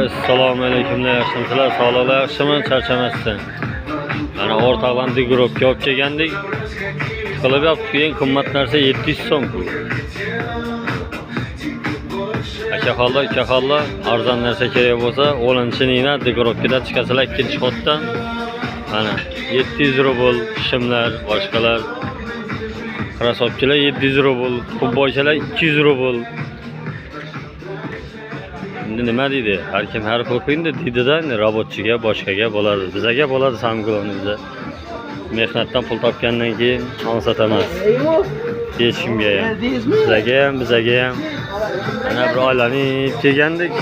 Assalomu alaykum, yaxshimisizlar? Sog'liqlar yaxshimi? Charchamasdan. Mana o'rtoqlarni guruhga olib kelgandik. Qilib yaptık, eng qimmat narsa 700 so'm. Akaxonlar, arzon narsa kerak bo'lsa, 10-yilda guruhga chiqasizlar ikkinchi xotdan. Mana 700 rubl, shimlar, boshqalar. Krasovchilar 700 rubl, futbolchilar 200 rubl. Endi nima deydi? Har kim har xil qilindi deydi-da, robotchiga, boshqaga bo'ladi. Bizga bo'ladi samgulonimizda. Mehnatdan pul topgandan keyin ansatamas. Hech kimga ham. Bizga ham. Mana bir oilani kelgandik.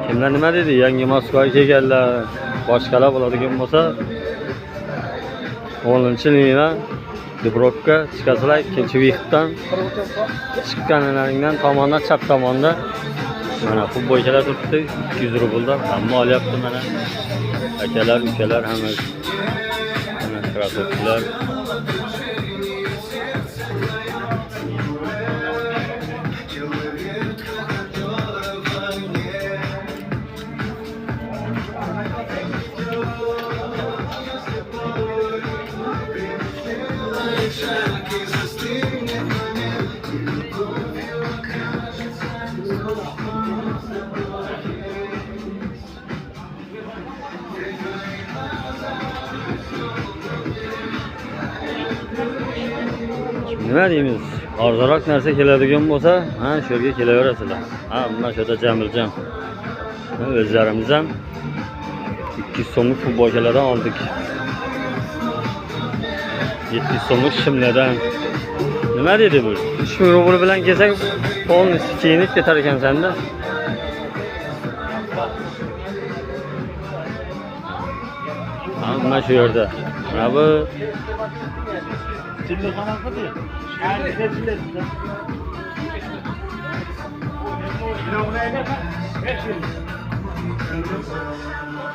Kimlar nima dedi? Yangi Moskvaga kelganlar, boshqalar bo'ladigan bo'lsa 10-yilda Dubrovka chiqasizlar, ikkinchi vixtdan chiqqanlaringdan tomondan chap tomonda mana futbolchilar turibdi 200 rubldan hamma olyapti mana. Akalar, ukalar hammasi. Mana krasovchilar. Nima deymiz? Arzonroq narsa keladigan bo'lsa, ha shu yerga kelaverasizlar. Ha, mana shu yerda Jamiljon. O'zlarimiz ham 200 so'mlik futbolchilardan oldik. 700 so'mlik shimlardan. Nima dedi bu? 3000 rubl bilan kelsak, polnis kiyinib ketar ekansan-da. Ha, mana shu yerda. Mana bu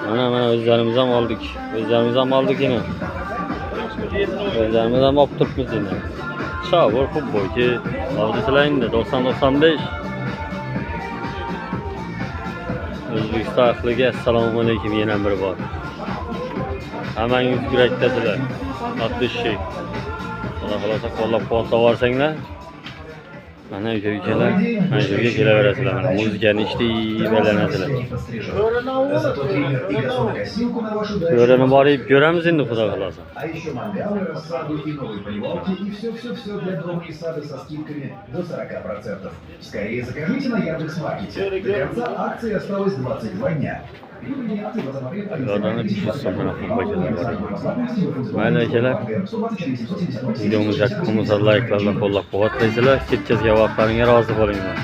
Mana o'zlarimiz ham oldik. Yine. O'zlarimiz ham olib turibmiz yine. Shavur futbolchi, avdisilayında 90-95. O'zbekiston ahliga assalomu alaykum yana bir bor. Hammangiz yurakdasilar. Atlışı. Xudo xolasa qo'llab-quvvatlavorsanlar. Mana uyga kelaverasizlar. Mana muzikani eshitib aylanasizlar. Ko'rani borib ko'ramiz endi xudo xolasa. А еще мангалы, рассаду и новые поливалки и все для дома и сада со скидками до 40%. Скорее закажите на Яндекс.Маркете. До конца акции осталось 22 дня. Yordamda 500 so'm bilan futbolchilar bor. Mayli akalar. Videomizni yoqsa, like'lardan qo'llab-quvvatlaysizlar. Ketkazgan vaqtlaringizga rozi bo'linglar.